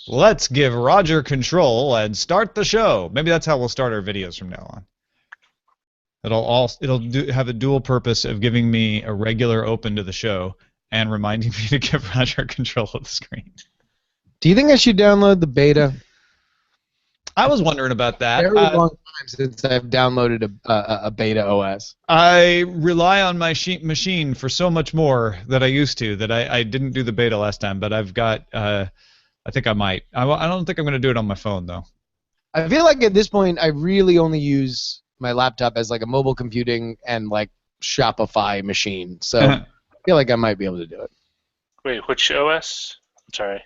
Let's give Roger control and start the show. Maybe that's how we'll start our videos from now on. It'll have a dual purpose of giving me a regular open to the show and reminding me to give Roger control of the screen. Do you think I should download the beta? I was wondering about that. Very long time since I've downloaded a beta OS. I rely on my machine for so much more than I used to that I didn't do the beta last time, but I've got. I think I might. I don't think I'm going to do it on my phone though. I feel like at this point I really only use my laptop as like a mobile computing and like Shopify machine, so I feel like I might be able to do it. Wait, which OS? I'm sorry.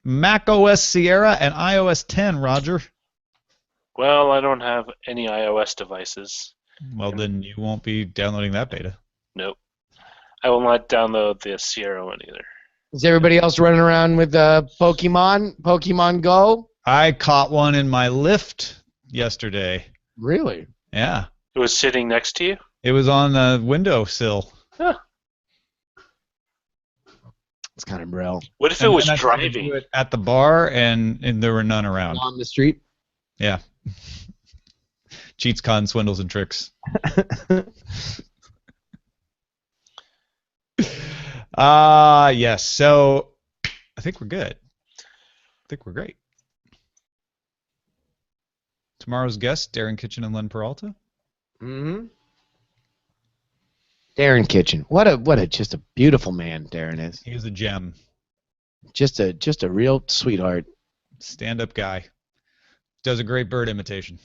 Mac OS Sierra and iOS 10, Roger. Well, I don't have any iOS devices. Well, then you won't be downloading that beta. Nope. I will not download the Sierra one either. Is everybody else running around with Pokemon Go? I caught one in my Lyft yesterday. Really? Yeah. It was sitting next to you? It was on the windowsill. Huh. It's kind of brilliant. What if it was driving? It at the bar and there were none around. On the street? Yeah. Cheats, cons, swindles, and tricks. Yes. So I think we're good. I think we're great. Tomorrow's guests, Darren Kitchen and Len Peralta. Mm-hmm. Darren Kitchen. What a just a beautiful man Darren is. He's a gem. Just a real sweetheart. Stand-up guy. Does a great bird imitation.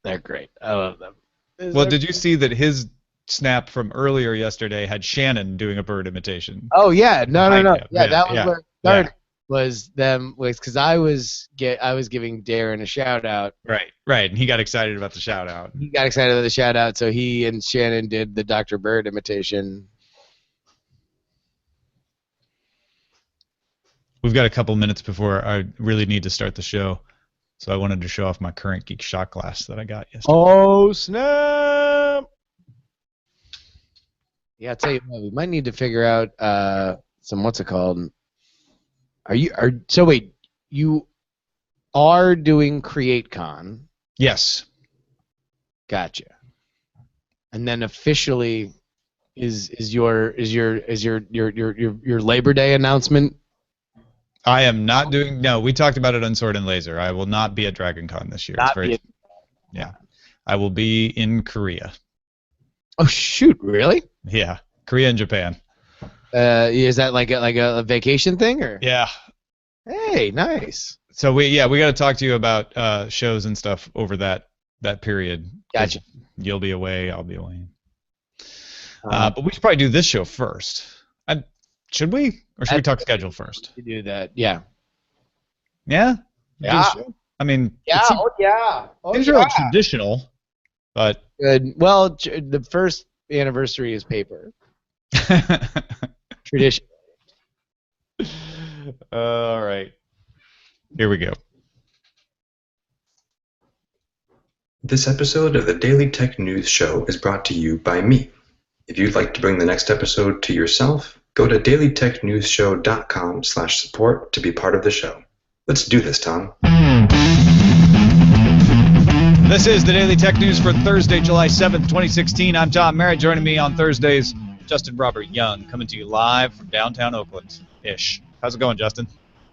They're great. I love them. Well, did you see that his snap from earlier yesterday had Shannon doing a bird imitation? Oh yeah, no. Yeah, that was where it started. Yeah. Was because I was giving Darren a shout out. Right, and he got excited about the shout out. He got excited about the shout out, so he and Shannon did the Dr. Bird imitation. We've got a couple minutes before I really need to start the show, so I wanted to show off my current Geek shot glass that I got yesterday. Oh snap! Yeah, I'll tell you what, we might need to figure out some what's it called. So wait, you are doing CreateCon? Yes. Gotcha. And then officially, is your Labor Day announcement? I am not doing. No, we talked about it on Sword and Laser. I will not be at DragonCon this year. Yeah, I will be in Korea. Oh shoot! Really? Yeah, Korea and Japan. Is that like a vacation thing or? Yeah. Hey, nice. So we got to talk to you about shows and stuff over that period. Gotcha. You'll be away. I'll be away. But we should probably do this show first. Should we, or should we talk schedule first? To do that, yeah. Yeah. Yeah. I mean. Yeah. Things are like traditional, but. Good. Well, the first anniversary is paper. Tradition. All right. Here we go. This episode of the Daily Tech News Show is brought to you by me. If you'd like to bring the next episode to yourself, go to dailytechnewsshow.com/support to be part of the show. Let's do this, Tom. This is the Daily Tech News for Thursday, July 7th, 2016. I'm Tom Merritt. Joining me on Thursdays, Justin Robert Young, coming to you live from downtown Oakland-ish. How's it going, Justin?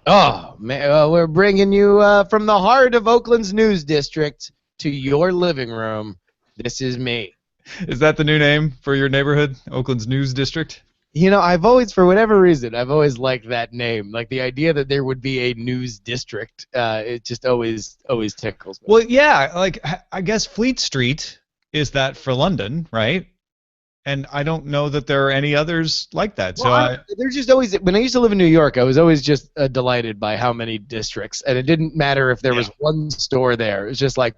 Oh, man, we're bringing you from the heart of Oakland's news district to your living room. This is me. Is that the new name for your neighborhood, Oakland's news district? You know, I've always, for whatever reason, I've always liked that name. Like the idea that there would be a news district, it just always tickles me. Well, yeah, like I guess Fleet Street is that for London, right? And I don't know that there are any others like that. Well, So there's just always, when I used to live in New York, I was always just delighted by how many districts, and it didn't matter if there was one store there. It was just like,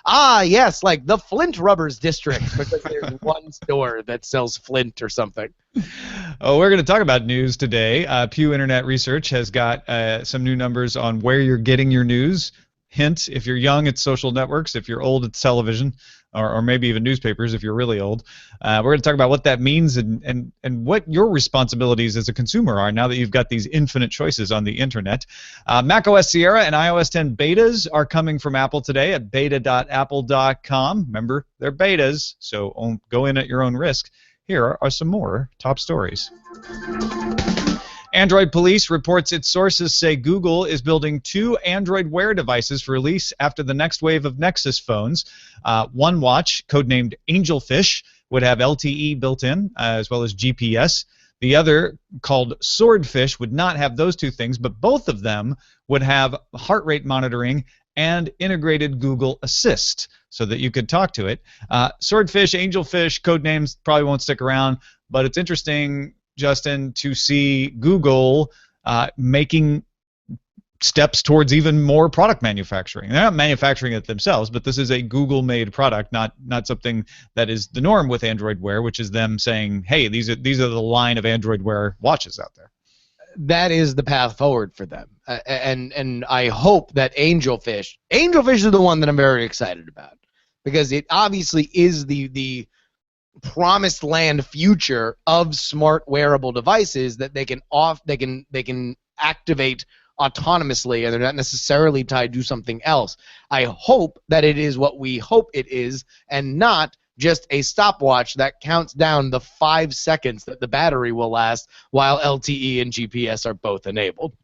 yes, like the Flint Rubbers district, because there's one store that sells Flint or something. Oh, we're going to talk about news today. Pew Internet Research has got some new numbers on where you're getting your news. Hint, if you're young, it's social networks. If you're old, it's television, or maybe even newspapers if you're really old. We're going to talk about what that means and what your responsibilities as a consumer are now that you've got these infinite choices on the internet. macOS Sierra and iOS 10 betas are coming from Apple today at beta.apple.com. Remember, they're betas, so go in at your own risk. Here are some more top stories. Android Police reports its sources say Google is building 2 Android Wear devices for release after the next wave of Nexus phones. One watch, codenamed Angelfish, would have LTE built in, as well as GPS. The other, called Swordfish, would not have those two things, but both of them would have heart rate monitoring and integrated Google Assist so that you could talk to it. Swordfish, Angelfish, codenames probably won't stick around, but it's interesting, Justin, to see Google making steps towards even more product manufacturing. They're not manufacturing it themselves, but this is a Google-made product, not something that is the norm with Android Wear, which is them saying, hey, these are the line of Android Wear watches out there. That is the path forward for them, and I hope that Angelfish is the one that I'm very excited about, because it obviously is the promised land future of smart wearable devices that they can activate autonomously, and they're not necessarily tied to something else. I hope that it is what we hope it is, and not just a stopwatch that counts down the 5 seconds that the battery will last while LTE and GPS are both enabled.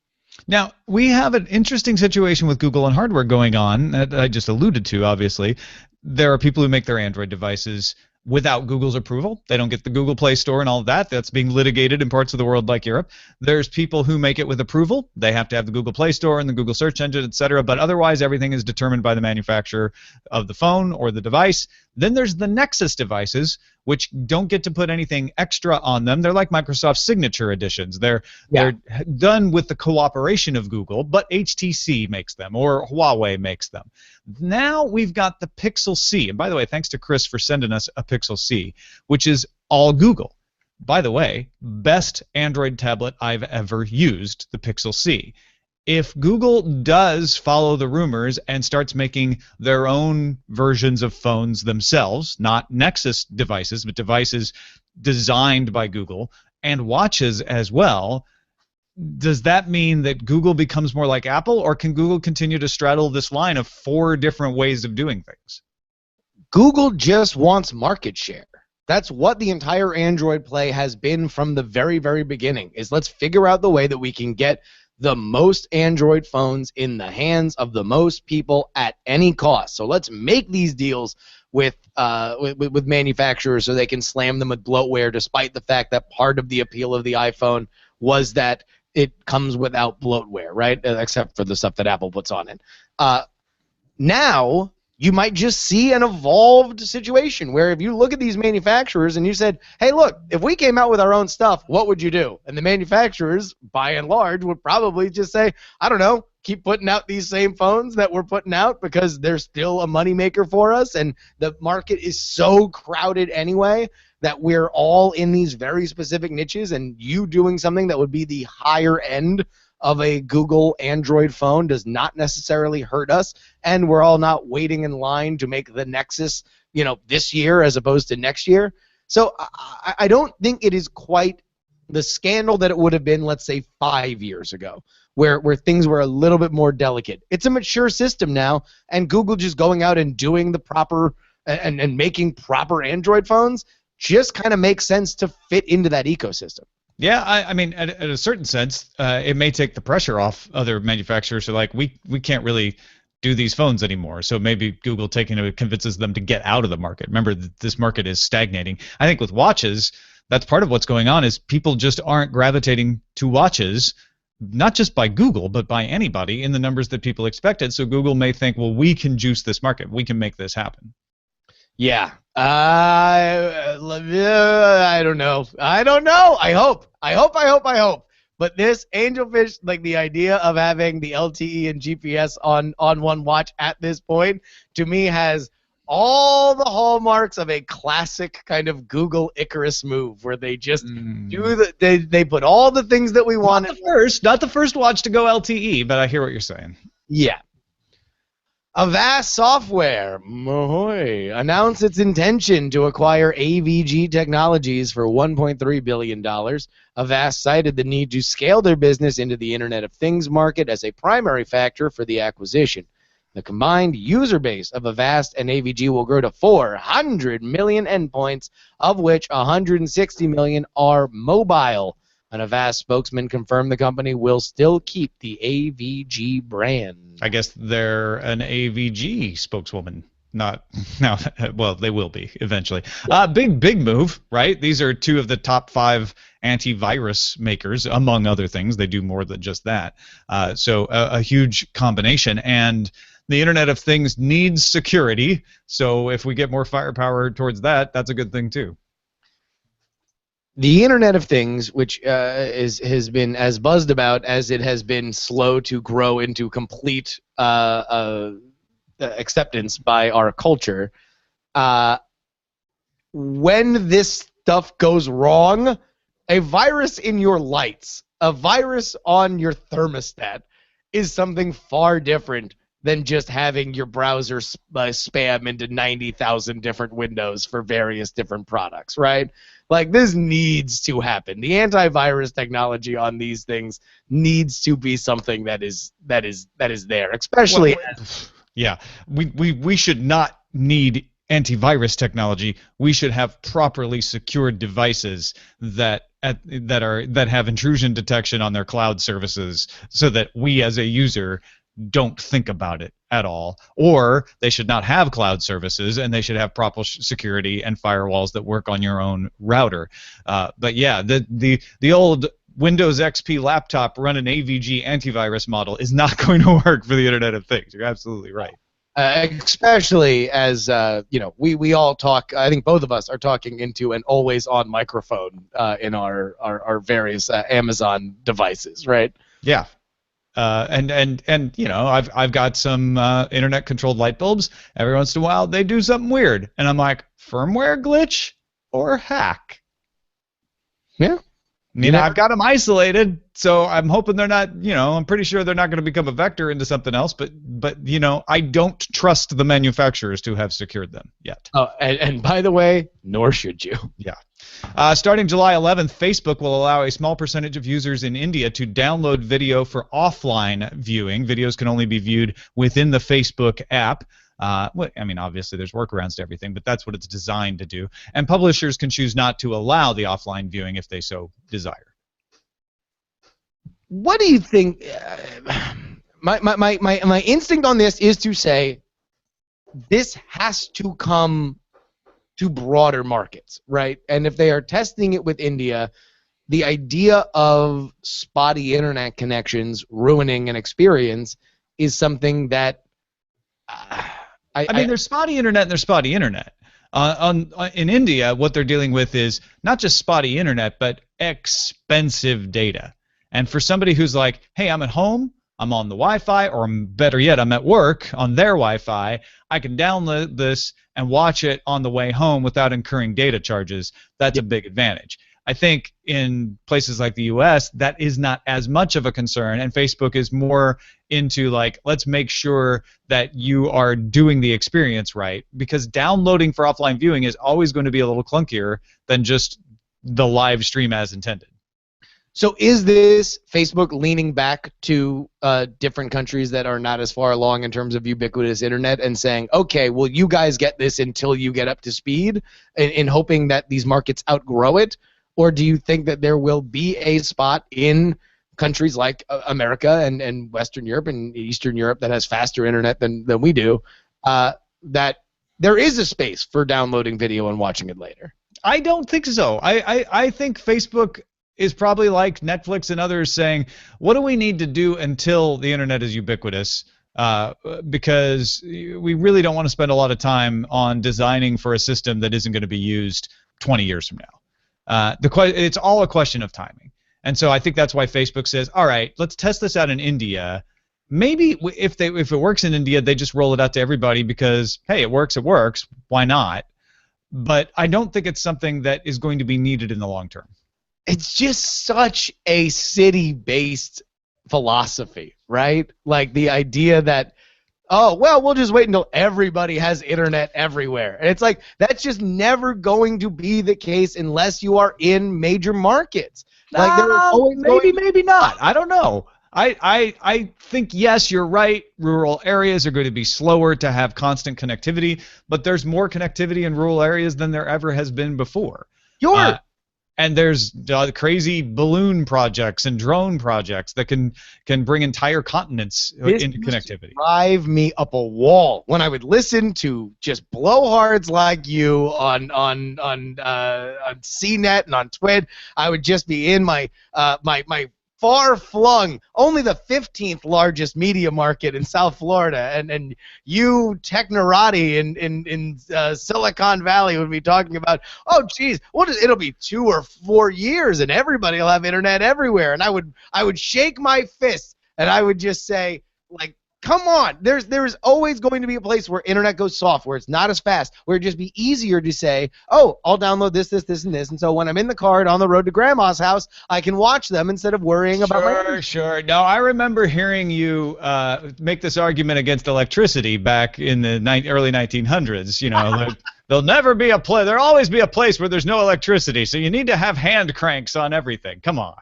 Now, we have an interesting situation with Google and hardware going on that I just alluded to, obviously. There are people who make their Android devices without Google's approval. They don't get the Google Play Store and all of that. That's being litigated in parts of the world like Europe. There's people who make it with approval. They have to have the Google Play Store and the Google search engine, etc. But otherwise, everything is determined by the manufacturer of the phone or the device. Then there's the Nexus devices, which don't get to put anything extra on them. They're like Microsoft Signature editions. They're done with the cooperation of Google, but HTC makes them or Huawei makes them. Now we've got the Pixel C. And by the way, thanks to Chris for sending us a Pixel C, which is all Google. By the way, best Android tablet I've ever used, the Pixel C. If Google does follow the rumors and starts making their own versions of phones themselves, not Nexus devices, but devices designed by Google, and watches as well, does that mean that Google becomes more like Apple, or can Google continue to straddle this line of 4 different ways of doing things? Google just wants market share. That's what the entire Android play has been from the very, very beginning, is let's figure out the way that we can get the most Android phones in the hands of the most people at any cost. So let's make these deals with manufacturers so they can slam them with bloatware, despite the fact that part of the appeal of the iPhone was that it comes without bloatware, right? Except for the stuff that Apple puts on it. Now you might just see an evolved situation where if you look at these manufacturers and you said, hey, look, if we came out with our own stuff, what would you do? And the manufacturers, by and large, would probably just say, I don't know, keep putting out these same phones that we're putting out because they're still a moneymaker for us, and the market is so crowded anyway that we're all in these very specific niches, and you doing something that would be the higher end of a Google Android phone does not necessarily hurt us, and we're all not waiting in line to make the Nexus, this year as opposed to next year. So I don't think it is quite the scandal that it would have been, let's say, 5 years ago, where things were a little bit more delicate. It's a mature system now, and Google just going out and doing the proper and making proper Android phones just kind of makes sense to fit into that ecosystem. Yeah, I mean, at a certain sense, it may take the pressure off other manufacturers who are like, we can't really do these phones anymore. So maybe Google convinces them to get out of the market. Remember, this market is stagnating. I think with watches, that's part of what's going on, is people just aren't gravitating to watches, not just by Google, but by anybody in the numbers that people expected. So Google may think, well, we can juice this market. We can make this happen. Yeah. I don't know. I hope. But this Angelfish, like the idea of having the LTE and GPS on one watch at this point, to me has all the hallmarks of a classic kind of Google Icarus move, where they just they put all the things that we want. Not the first watch to go LTE, but I hear what you're saying. Yeah. Avast Software, Mahoy, announced its intention to acquire AVG Technologies for $1.3 billion. Avast cited the need to scale their business into the Internet of Things market as a primary factor for the acquisition. The combined user base of Avast and AVG will grow to 400 million endpoints, of which 160 million are mobile. An Avast spokesman confirmed the company will still keep the AVG brand. I guess they're an AVG spokeswoman. Not now. Well, they will be eventually. Big move, right? These are two of the top 5 antivirus makers, among other things. They do more than just that. So a huge combination. And the Internet of Things needs security. So if we get more firepower towards that, that's a good thing too. The Internet of Things, which has been as buzzed about as it has been slow to grow into complete acceptance by our culture, when this stuff goes wrong, a virus in your lights, a virus on your thermostat is something far different than just having your browser spam into 90,000 different windows for various different products, right? Like, this needs to happen. The antivirus technology on these things needs to be something that is there, especially. Yeah, we should not need antivirus technology. We should have properly secured devices that have intrusion detection on their cloud services, so that we as a user don't think about it at all. Or they should not have cloud services, and they should have proper security and firewalls that work on your own router. But yeah, the old Windows XP laptop run an AVG antivirus model is not going to work for the Internet of Things. You're absolutely right. Especially as we all talk. I think both of us are talking into an always-on microphone in our various Amazon devices, right? Yeah. And I've got some internet-controlled light bulbs. Every once in a while, they do something weird, and I'm like, firmware glitch or hack? Yeah. I've got them isolated, so I'm hoping they're not. I'm pretty sure they're not going to become a vector into something else. But I don't trust the manufacturers to have secured them yet. Oh, and by the way, nor should you. Yeah. Starting July 11th, Facebook will allow a small percentage of users in India to download video for offline viewing. Videos can only be viewed within the Facebook app. Obviously there's workarounds to everything, but that's what it's designed to do. And publishers can choose not to allow the offline viewing if they so desire. What do you think? My instinct on this is to say this has to come to broader markets, right? And if they are testing it with India, the idea of spotty internet connections ruining an experience is something that there's spotty internet and there's spotty internet. In India, what they're dealing with is not just spotty internet, but expensive data. And for somebody who's like, hey, I'm at home, I'm on the Wi-Fi, or better yet, I'm at work on their Wi-Fi, I can download this and watch it on the way home without incurring data charges. That's a big advantage. I think in places like the U.S., that is not as much of a concern, and Facebook is more into like, let's make sure that you are doing the experience right, because downloading for offline viewing is always going to be a little clunkier than just the live stream as intended. So is this Facebook leaning back to different countries that are not as far along in terms of ubiquitous internet and saying, okay, well, you guys get this until you get up to speed, in hoping that these markets outgrow it? Or do you think that there will be a spot in countries like America and Western Europe and Eastern Europe that has faster internet than we do, that there is a space for downloading video and watching it later? I don't think so. I think Facebook is probably like Netflix and others saying, what do we need to do until the internet is ubiquitous? Because we really don't want to spend a lot of time on designing for a system that isn't going to be used 20 years from now. It's all a question of timing. And so I think that's why Facebook says, all right, let's test this out in India. Maybe if it works in India, they just roll it out to everybody because, hey, it works, why not? But I don't think it's something that is going to be needed in the long term. It's just such a city-based philosophy, right? Like the idea that oh, well, we'll just wait until everybody has internet everywhere. And it's like, that's just never going to be the case unless you are in major markets. Like, there is always maybe not. I don't know. I think, yes, you're right. Rural areas are going to be slower to have constant connectivity, but there's more connectivity in rural areas than there ever has been before. And there's crazy balloon projects and drone projects that can bring entire continents into connectivity. Drive me up a wall when I would listen to just blowhards like you on CNET and on Twit. I would just be in my far-flung, only the 15th largest media market in South Florida, and you technorati in Silicon Valley would be talking about, oh geez, it'll be 2 or 4 years and everybody will have internet everywhere, and I would shake my fist and I would just say, like, come on, there's always going to be a place where internet goes soft, where it's not as fast, where it'd just be easier to say, oh, I'll download this, and this, and so when I'm in the car and on the road to Grandma's house, I can watch them instead of worrying about my... Sure. No, I remember hearing you make this argument against electricity back in the early 1900s. You know, there'll always be a place where there's no electricity, so you need to have hand cranks on everything. Come on.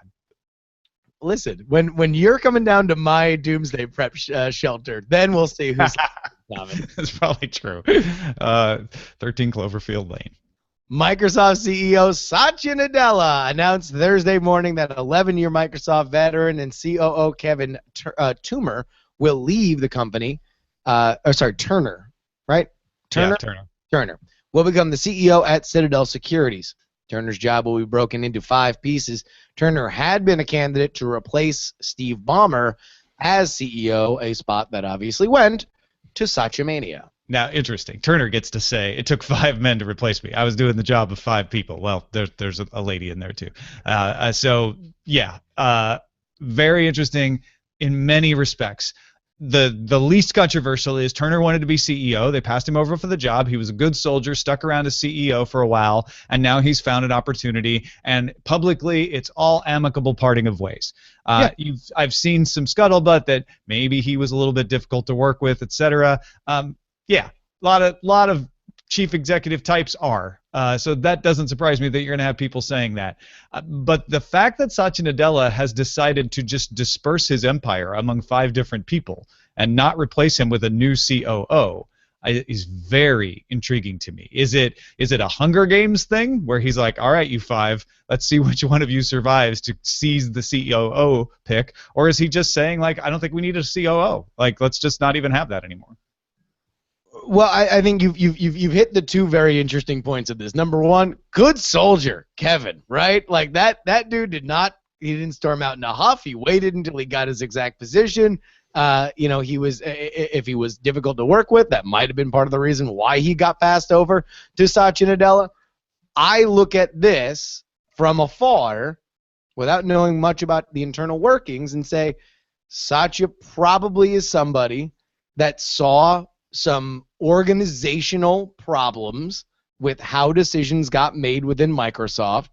Listen, when you're coming down to my doomsday prep shelter, then we'll see who's coming. That's probably true. 13 Cloverfield Lane. Microsoft CEO Satya Nadella announced Thursday morning that 11-year Microsoft veteran and COO Kevin Toomer will leave the company. Turner, right? Turner Will become the CEO at Citadel Securities. Turner's job will be broken into 5 pieces. Turner had been a candidate to replace Steve Ballmer as CEO, a spot that obviously went to Satya Mania. Now, interesting. Turner gets to say, it took 5 men to replace me. I was doing the job of 5 people. Well, there's a lady in there, too. Very interesting in many respects. The least controversial is Turner wanted to be CEO. They passed him over for the job. He was a good soldier, stuck around as CEO for a while, and now he's found an opportunity. And publicly, it's all amicable parting of ways. I've seen some scuttlebutt that maybe he was a little bit difficult to work with, etc. A lot of chief executive types are. So that doesn't surprise me that you're going to have people saying that. But the fact that Satya Nadella has decided to just disperse his empire among 5 different people and not replace him with a new COO is very intriguing to me. Is it a Hunger Games thing where he's like, all right, you 5, let's see which one of you survives to seize the COO pick? Or is he just saying, like, I don't think we need a COO. Like, let's just not even have that anymore. Well, I think you've hit the 2 very interesting points of this. Number 1, good soldier, Kevin, right? Like that dude didn't storm out in a huff. He waited until he got his exact position. If he was difficult to work with, that might have been part of the reason why he got passed over to Satya Nadella. I look at this from afar without knowing much about the internal workings and say Satya probably is somebody that saw some organizational problems with how decisions got made within Microsoft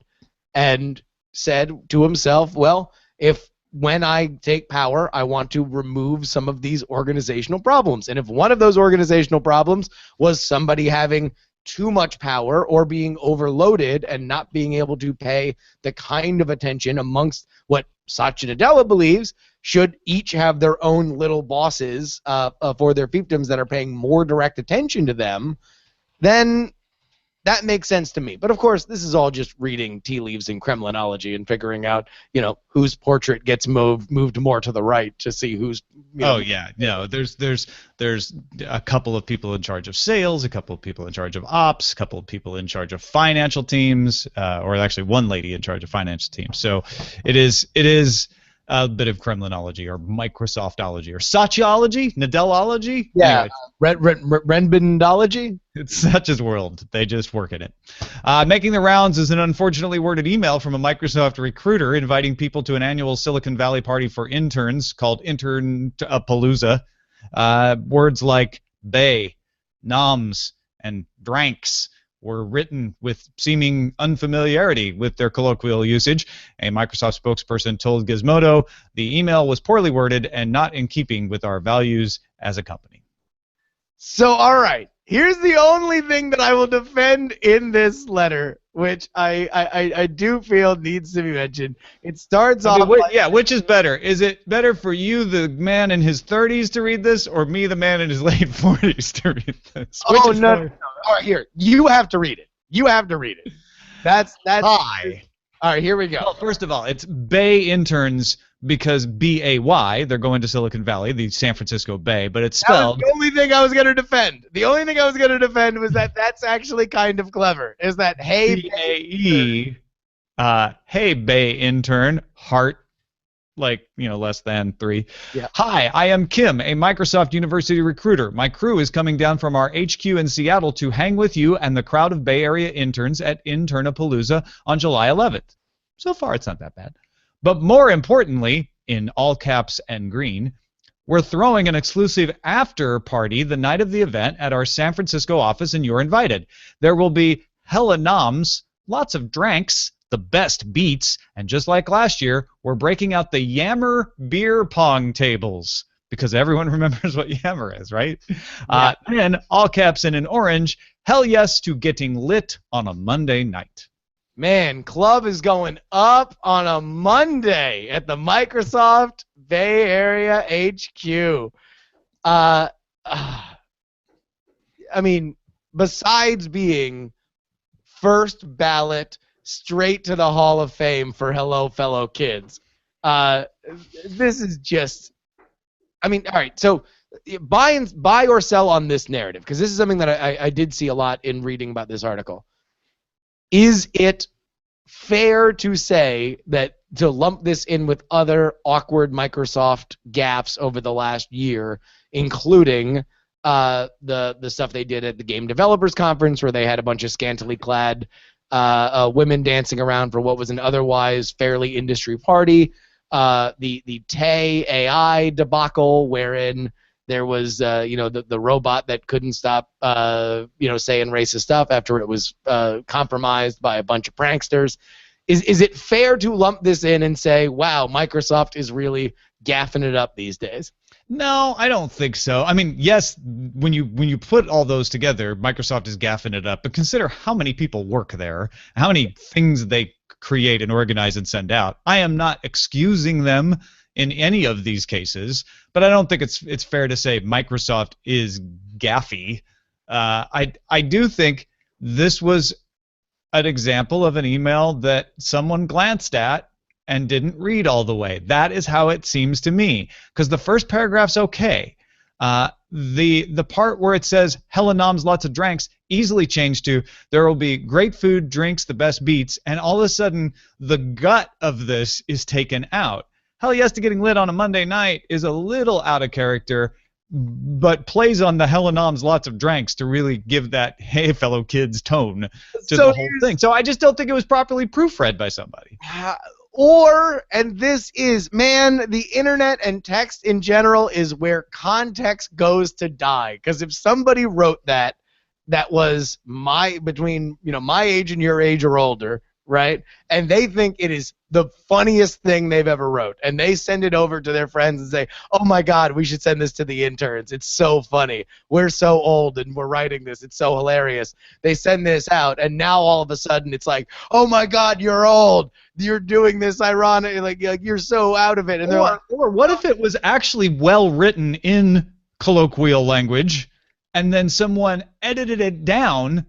and said to himself, well, if when I take power, I want to remove some of these organizational problems. And if one of those organizational problems was somebody having too much power or being overloaded and not being able to pay the kind of attention amongst what Satya Nadella believes should each have their own little bosses for their fiefdoms that are paying more direct attention to them, then that makes sense to me. But of course, this is all just reading tea leaves in Kremlinology and figuring out, whose portrait gets moved more to the right to see who's. There's a couple of people in charge of sales, a couple of people in charge of ops, a couple of people in charge of financial teams, or actually one lady in charge of financial teams. So it is a bit of Kremlinology or Microsoftology or Satyology, Nadellology. Yeah, Renbindology. It's such a world. They just work in it. Making the rounds is an unfortunately worded email from a Microsoft recruiter inviting people to an annual Silicon Valley party for interns called Intern-Palooza. Words like they, noms, and dranks were written with seeming unfamiliarity with their colloquial usage. A Microsoft spokesperson told Gizmodo the email was poorly worded and not in keeping with our values as a company. So, all right. Here's the only thing that I will defend in this letter, which I do feel needs to be mentioned. It starts off. Which is better? Is it better for you, the man in his 30s, to read this, or me, the man in his late 40s, to read this? No. All right, here. You have to read it. You have to read it. That's. Hi. All right, here we go. Well, first of all, it's Bay interns because B-A-Y, they're going to Silicon Valley, the San Francisco Bay, but it's spelled... That was the only thing I was going to defend. The only thing I was going to defend was that that's actually kind of clever. Is that, hey, B-A-E, hey, Bay intern, heart, like, less than 3. Yeah. Hi, I am Kim, a Microsoft University recruiter. My crew is coming down from our HQ in Seattle to hang with you and the crowd of Bay Area interns at Internapalooza on July 11th. So far, it's not that bad. But more importantly, in all caps and green, we're throwing an exclusive after party the night of the event at our San Francisco office, and you're invited. There will be hella noms, lots of drinks, the best beats, and just like last year, we're breaking out the Yammer beer pong tables, because everyone remembers what Yammer is, right? Yeah. And all caps and in orange, hell yes to getting lit on a Monday night. Man, club is going up on a Monday at the Microsoft Bay Area HQ. I mean, besides being first ballot straight to the Hall of Fame for Hello Fellow Kids, this is just... I mean, all right, so buy or sell on this narrative, because this is something that I did see a lot in reading about this article. Is it fair to say that to lump this in with other awkward Microsoft gaffes over the last year, including the stuff they did at the Game Developers Conference, where they had a bunch of scantily clad women dancing around for what was an otherwise fairly industry party, the Tay AI debacle, wherein there was, the robot that couldn't stop, saying racist stuff after it was compromised by a bunch of pranksters. Is it fair to lump this in and say, wow, Microsoft is really gaffing it up these days? No, I don't think so. I mean, yes, when you put all those together, Microsoft is gaffing it up. But consider how many people work there, how many things they create and organize and send out. I am not excusing them in any of these cases, but I don't think it's fair to say Microsoft is gaffy. I do think this was an example of an email that someone glanced at and didn't read all the way. That is how it seems to me, because the first paragraph's okay. The part where it says hella noms, lots of drinks, easily changed to there will be great food, drinks, the best beats, and all of a sudden the gut of this is taken out. Hell yes to getting lit on a Monday night is a little out of character, but plays on the hella noms, lots of drinks to really give that hey fellow kids tone to the whole thing. So I just don't think it was properly proofread by somebody. And this is, man, the internet and text in general is where context goes to die. Because if somebody wrote that was between my age and your age or older, right? And they think it is the funniest thing they've ever wrote, and they send it over to their friends and say, oh my God, we should send this to the interns. It's so funny. We're so old and we're writing this. It's so hilarious. They send this out, and now all of a sudden it's like, oh my God, you're old. You're doing this ironically, like you're so out of it. And or what if it was actually well written in colloquial language, and then someone edited it down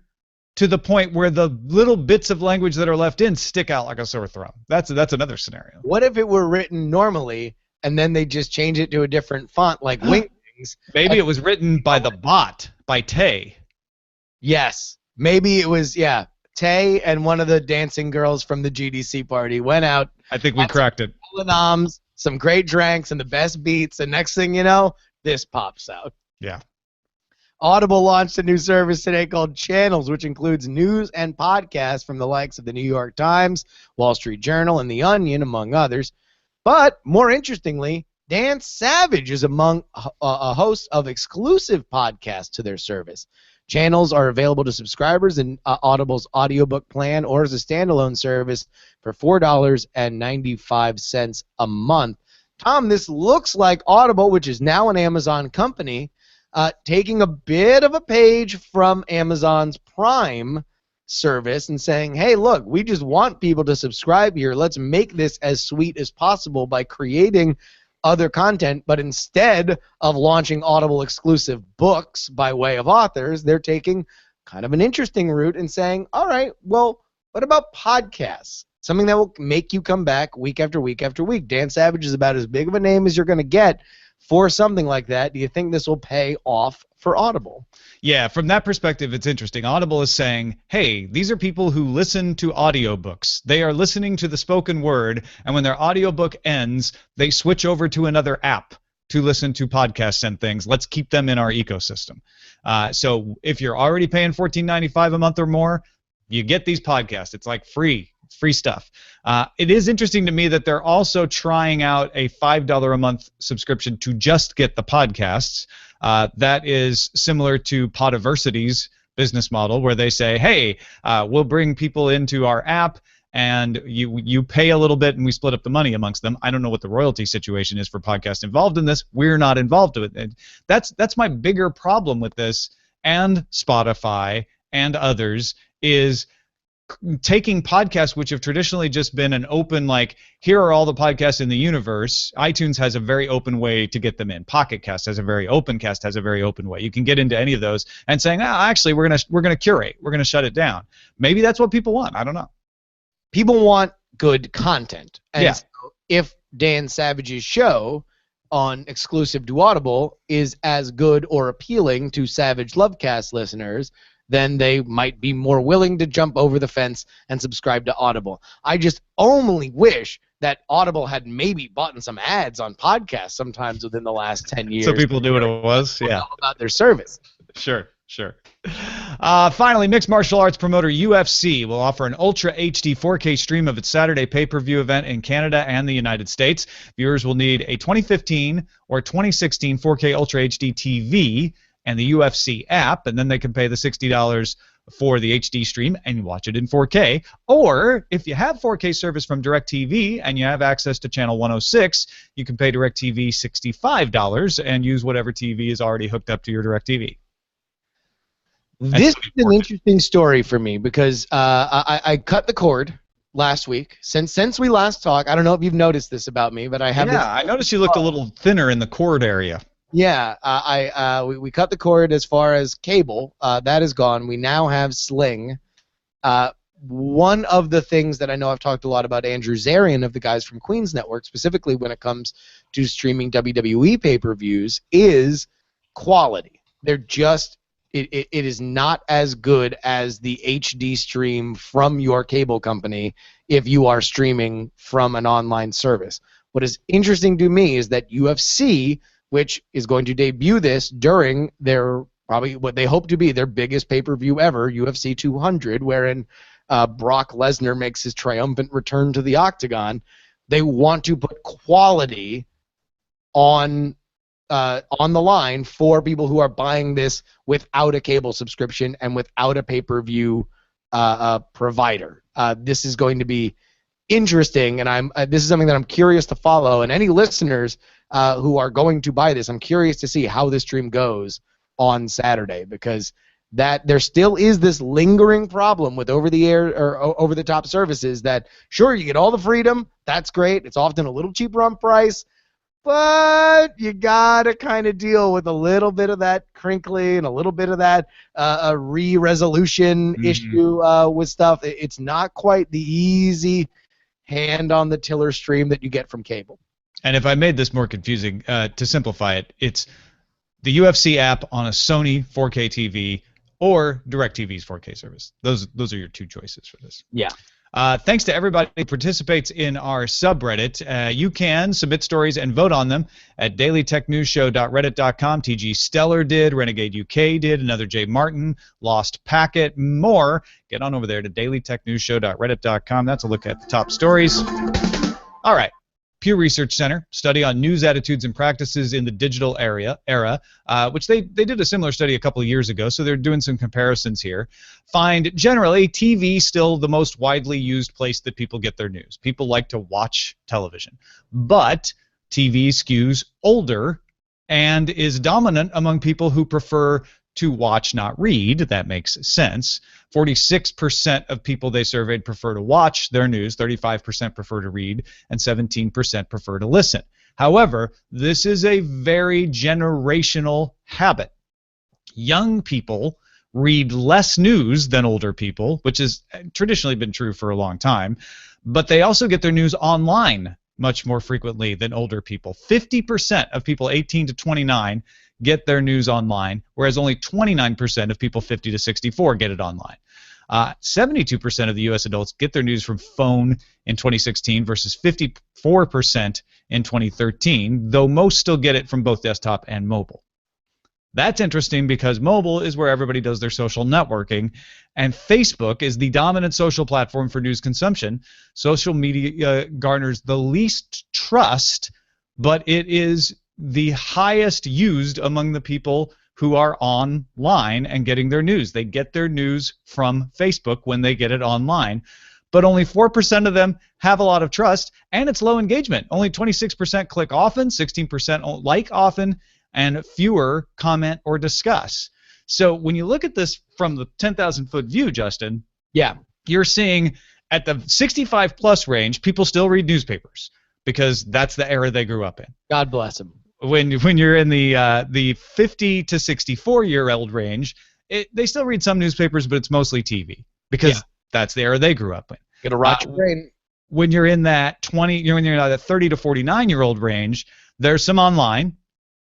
to the point where the little bits of language that are left in stick out like a sore thumb? That's another scenario. What if it were written normally, and then they just change it to a different font, like Wings? Maybe it was written by the bot, by Tay. Yes. Maybe it was, Tay and one of the dancing girls from the GDC party went out. I think we cracked it. Noms, some great drinks, and the best beats, and next thing you know, this pops out. Yeah. Audible launched a new service today called Channels, which includes news and podcasts from the likes of the New York Times, Wall Street Journal, and The Onion, among others. But more interestingly, Dan Savage is among a host of exclusive podcasts to their service. Channels are available to subscribers in Audible's audiobook plan or as a standalone service for $4.95 a month. Tom, this looks like Audible, which is now an Amazon company, taking a bit of a page from Amazon's Prime service and saying, hey, look, we just want people to subscribe here. Let's make this as sweet as possible by creating other content, but instead of launching Audible exclusive books by way of authors, they're taking kind of an interesting route and saying, all right, well, what about podcasts? Something that will make you come back week after week after week. Dan Savage is about as big of a name as you're going to get for something like that. Do you think this will pay off for Audible? Yeah, from that perspective, it's interesting. Audible is saying, hey, these are people who listen to audiobooks. They are listening to the spoken word, and when their audiobook ends, they switch over to another app to listen to podcasts and things. Let's keep them in our ecosystem. So if you're already paying $14.95 a month or more, you get these podcasts. It's like free. It's free stuff. It is interesting to me that they're also trying out a $5 a month subscription to just get the podcasts. That is similar to Podiversity's business model, where they say, hey, we'll bring people into our app, and you pay a little bit, and we split up the money amongst them. I don't know what the royalty situation is for podcasts involved in this. We're not involved with it. That's my bigger problem with this, and Spotify and others, is taking podcasts which have traditionally just been an open, like, here are all the podcasts in the universe. iTunes has a very open way to get them in. Pocket Cast has a very open way. You can get into any of those, and saying, actually, we're gonna curate. We're gonna shut it down. Maybe that's what people want. I don't know. People want good content. And yeah. So if Dan Savage's show on exclusive to Audible is as good or appealing to Savage Lovecast listeners, then they might be more willing to jump over the fence and subscribe to Audible. I just only wish that Audible had maybe bought some ads on podcasts sometimes within the last 10 years. So people knew what it was? Yeah. About their service. Sure. Finally, mixed martial arts promoter UFC will offer an Ultra HD 4K stream of its Saturday pay-per-view event in Canada and the United States. Viewers will need a 2015 or 2016 4K Ultra HD TV and the UFC app, and then they can pay the $60 for the HD stream and watch it in 4K. Or if you have 4K service from DirecTV and you have access to channel 106, you can pay DirecTV $65 and use whatever TV is already hooked up to your DirecTV. This is an interesting story for me because I cut the cord last week. Since we last talked, I don't know if you've noticed this about me, but I have. Yeah, I noticed you looked a little thinner in the cord area. Yeah, we cut the cord as far as cable. That is gone. We now have Sling. One of the things that I know I've talked a lot about Andrew Zarian of the guys from Queens Network, specifically when it comes to streaming WWE pay-per-views, is quality. They're just it is not as good as the HD stream from your cable company if you are streaming from an online service. What is interesting to me is that UFC, which is going to debut this during their probably what they hope to be their biggest pay-per-view ever, UFC 200, wherein Brock Lesnar makes his triumphant return to the octagon. They want to put quality on the line for people who are buying this without a cable subscription and without a pay-per-view provider. This is going to be interesting, and this is something that I'm curious to follow. And any listeners who are going to buy this, I'm curious to see how this stream goes on Saturday, because that there still is this lingering problem with over-the-air or over-the-top services that, sure, you get all the freedom, that's great, it's often a little cheaper on price, but you gotta kind of deal with a little bit of that crinkly and a little bit of that re-resolution issue with stuff. It's not quite the easy hand on the tiller stream that you get from cable. And if I made this more confusing, to simplify it, it's the UFC app on a Sony 4K TV or DirecTV's 4K service. Those are your two choices for this. Yeah. Thanks to everybody who participates in our subreddit. You can submit stories and vote on them at dailytechnewsshow.reddit.com. TG Stellar did, Renegade UK did, another Jay Martin, Lost Packet, more. Get on over there to dailytechnewsshow.reddit.com. That's a look at the top stories. All right. Pew Research Center study on news attitudes and practices in the digital era, which they did a similar study a couple of years ago, so they're doing some comparisons here, find generally TV still the most widely used place that people get their news. People like to watch television, but TV skews older and is dominant among people who prefer to watch, not read. That makes sense. 46% of people they surveyed prefer to watch their news, 35% prefer to read, and 17% prefer to listen. However, this is a very generational habit. Young people read less news than older people, which has traditionally been true for a long time, but they also get their news online much more frequently than older people. 50% of people 18 to 29 get their news online, whereas only 29% of people 50 to 64 get it online. 72% of the U.S. adults get their news from phone in 2016 versus 54% in 2013, though most still get it from both desktop and mobile. That's interesting because mobile is where everybody does their social networking, and Facebook is the dominant social platform for news consumption. Social media garners the least trust, but it is the highest used among the people who are online and getting their news. They get their news from Facebook when they get it online, but only 4% of them have a lot of trust, and it's low engagement. Only 26% click often, 16% like often, and fewer comment or discuss. So when you look at this from the 10,000-foot view, Justin, Yeah. you're seeing at the 65-plus range, people still read newspapers because that's the era they grew up in. God bless him. When you're in the 50 to 64-year-old range, they still read some newspapers, but it's mostly TV because that's the era they grew up in. Gonna rot your brain. When you're in that when you're in that 30 to 49-year-old range, there's some online,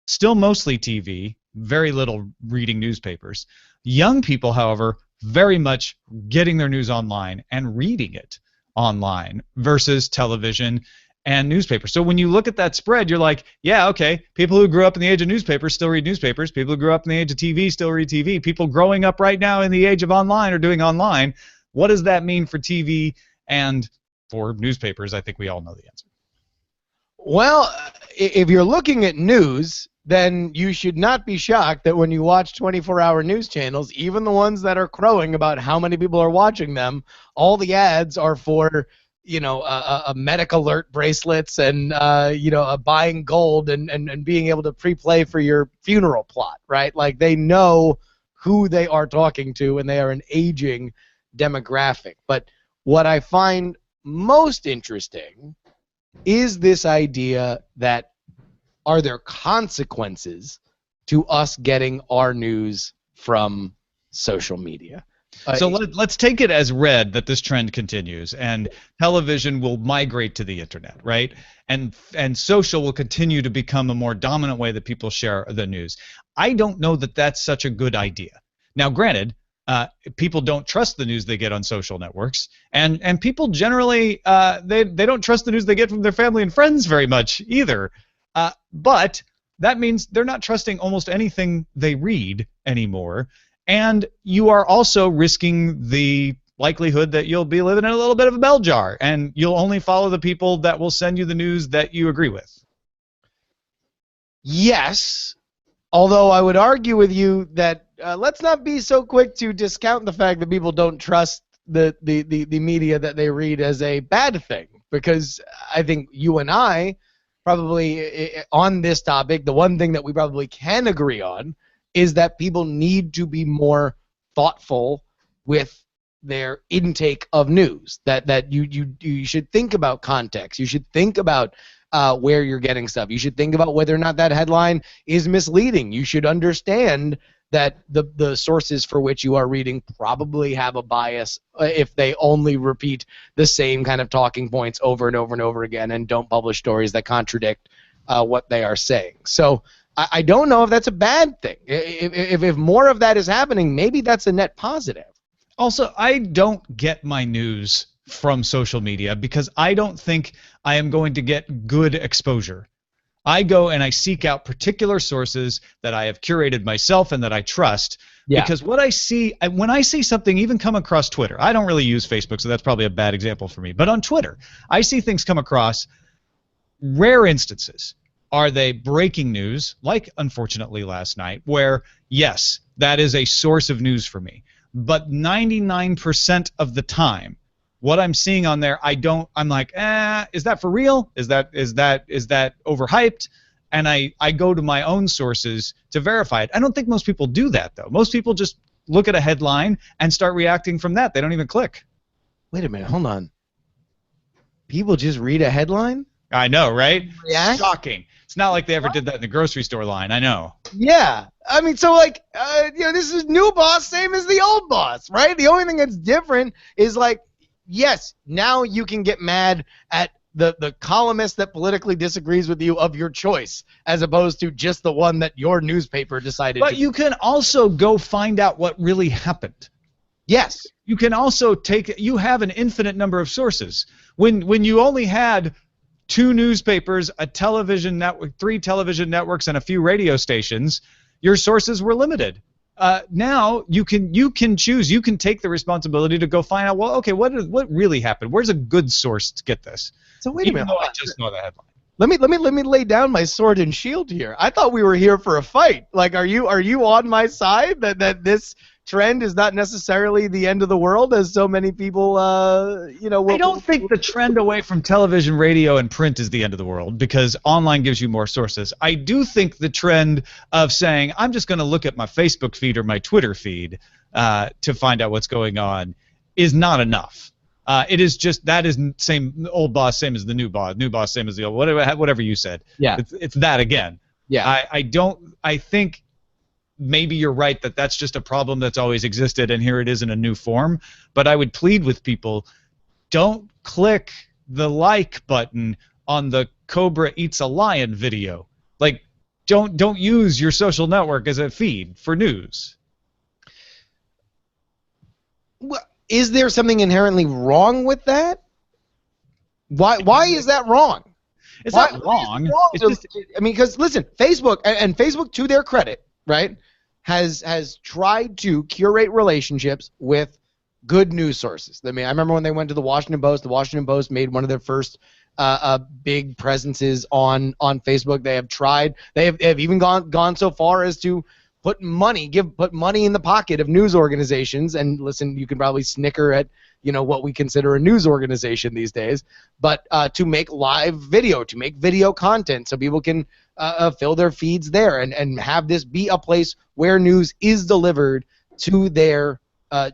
still mostly TV, very little reading newspapers. Young people, however, very much getting their news online and reading it online versus television and newspapers. So when you look at that spread, you're like, yeah, okay, people who grew up in the age of newspapers still read newspapers. People who grew up in the age of TV still read TV. People growing up right now in the age of online are doing online. What does that mean for TV and for newspapers? I think we all know the answer. Well, if you're looking at news, then you should not be shocked that when you watch 24-hour news channels, even the ones that are crowing about how many people are watching them, all the ads are for, a medic alert bracelets and, buying gold and being able to pre-play for your funeral plot, right? Like they know who they are talking to, and they are an aging demographic. But what I find most interesting is this idea that are there consequences to us getting our news from social media? So let's take it as read that this trend continues, and television will migrate to the internet, right? And social will continue to become a more dominant way that people share the news. I don't know that that's such a good idea. Now, granted, people don't trust the news they get on social networks, and people generally they don't trust the news they get from their family and friends very much either. But that means they're not trusting almost anything they read anymore. And you are also risking the likelihood that you'll be living in a little bit of a bell jar, and you'll only follow the people that will send you the news that you agree with. Yes, although I would argue with you that let's not be so quick to discount the fact that people don't trust the media that they read as a bad thing, because I think you and I probably on this topic, the one thing that we probably can agree on is that people need to be more thoughtful with their intake of news. That you should think about context. You should think about where you're getting stuff. You should think about whether or not that headline is misleading. You should understand that the sources for which you are reading probably have a bias if they only repeat the same kind of talking points over and over and over again and don't publish stories that contradict what they are saying. So I don't know if that's a bad thing. If more of that is happening, maybe that's a net positive. Also, I don't get my news from social media because I don't think I am going to get good exposure. I go and I seek out particular sources that I have curated myself and that I trust. Yeah. Because what I see, when I see something even come across Twitter, I don't really use Facebook, so that's probably a bad example for me. But on Twitter, I see things come across, rare instances. Are they breaking news, like unfortunately last night, where, yes, that is a source of news for me. But 99% of the time, what I'm seeing on there, I'm like, is that for real? Is that overhyped? and I go to my own sources to verify it. I don't think most people do that, though. Most people just look at a headline and start reacting from that. They don't even click. Wait a minute, hold on. People just read a headline? I know, right? Yeah. Shocking. It's not like they ever did that in the grocery store line. I know. Yeah. I mean, so like, this is new boss, same as the old boss, right? The only thing that's different is like, yes, now you can get mad at the columnist that politically disagrees with you of your choice, as opposed to just the one that your newspaper decided. But you can also go find out what really happened. Yes. You can also you have an infinite number of sources. When you only had 2 newspapers, a television network, 3 television networks, and a few radio stations, your sources were limited. Now you can choose. You can take the responsibility to go find out. Well, okay, what really happened? Where's a good source to get this? So wait a minute. I just know the headline. Let me lay down my sword and shield here. I thought we were here for a fight. Like, are you on my side that this trend is not necessarily the end of the world, as so many people, I don't think the trend away from television, radio, and print is the end of the world, because online gives you more sources. I do think the trend of saying, I'm just going to look at my Facebook feed or my Twitter feed to find out what's going on is not enough. It is just, that is same old boss, same as the new boss, same as the old, whatever you said. Yeah. It's that again. Yeah. I think maybe you're right that that's just a problem that's always existed, and here it is in a new form. But I would plead with people, don't click the like button on the Cobra Eats a Lion video. Like, don't use your social network as a feed for news. Well, is there something inherently wrong with that? Why is that wrong? It's not wrong. It's just, I mean, because listen, Facebook and Facebook, to their credit, right, has tried to curate relationships with good news sources. I mean, I remember when they went to the Washington Post. The Washington Post made one of their first big presences on Facebook. They have tried. They have even gone so far as to put money in the pocket of news organizations. And listen, you can probably snicker at what we consider a news organization these days, but to make live video, to make video content, so people can fill their feeds there and have this be a place where news is delivered to their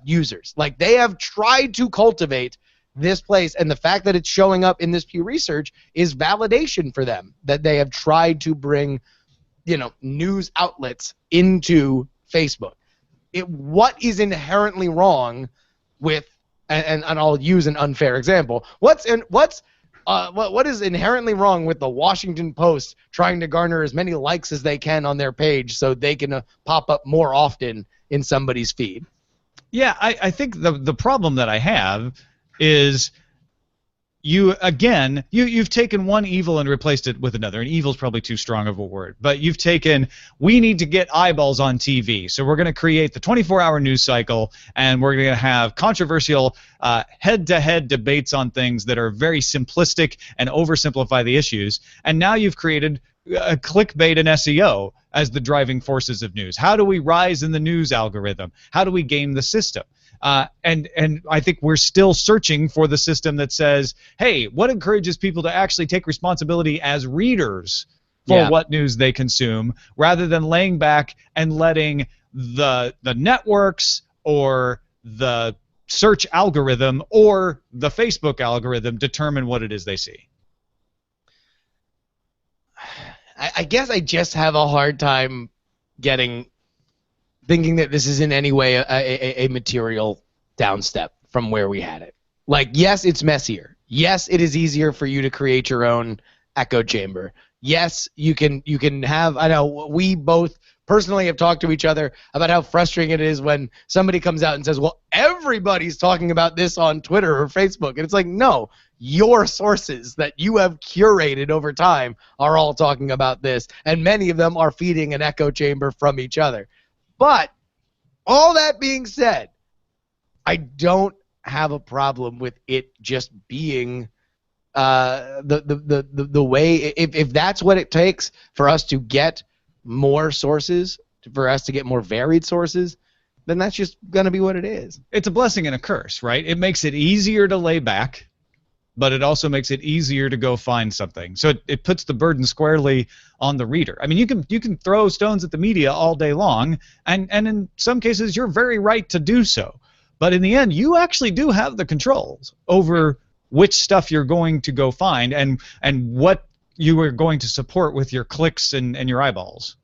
users. Like, they have tried to cultivate this place, and the fact that it's showing up in this Pew Research is validation for them that they have tried to bring news outlets into Facebook. What is inherently wrong with, and I'll use an unfair example, what is inherently wrong with the Washington Post trying to garner as many likes as they can on their page so they can pop up more often in somebody's feed? Yeah, I think the problem that I have is you've taken one evil and replaced it with another. And evil is probably too strong of a word, but you've taken, we need to get eyeballs on TV, so we're going to create the 24-hour news cycle, and we're going to have controversial head-to-head debates on things that are very simplistic and oversimplify the issues. And now you've created clickbait and SEO as the driving forces of news. How do we rise in the news algorithm? How do we game the system? And I think we're still searching for the system that says, hey, what encourages people to actually take responsibility as readers for what news they consume, rather than laying back and letting the networks or the search algorithm or the Facebook algorithm determine what it is they see. I guess I just have a hard time thinking that this is in any way a material downstep from where we had it. Like, yes, it's messier. Yes, it is easier for you to create your own echo chamber. Yes, you can have, I know we both personally have talked to each other about how frustrating it is when somebody comes out and says, well, everybody's talking about this on Twitter or Facebook. And it's like, no, your sources that you have curated over time are all talking about this, and many of them are feeding an echo chamber from each other. But all that being said, I don't have a problem with it just being the way, if that's what it takes for us to get more sources, for us to get more varied sources, then that's just going to be what it is. It's a blessing and a curse, right? It makes it easier to lay back, but it also makes it easier to go find something. So it puts the burden squarely on the reader. I mean, you can throw stones at the media all day long, and in some cases you're very right to do so. But in the end, you actually do have the controls over which stuff you're going to go find and what you are going to support with your clicks and your eyeballs.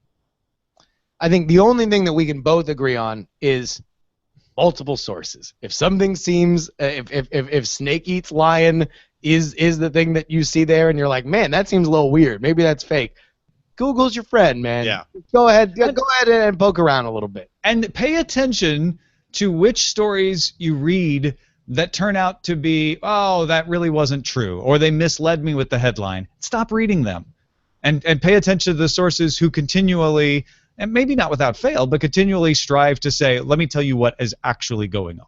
I think the only thing that we can both agree on is multiple sources. If something seems, if Snake Eats Lion is the thing that you see there, and you're like, man, that seems a little weird. Maybe that's fake. Google's your friend, man. Yeah. Go ahead and poke around a little bit. And pay attention to which stories you read that turn out to be, oh, that really wasn't true, or they misled me with the headline. Stop reading them, and pay attention to the sources who continually, and maybe not without fail, but continually strive to say, let me tell you what is actually going on.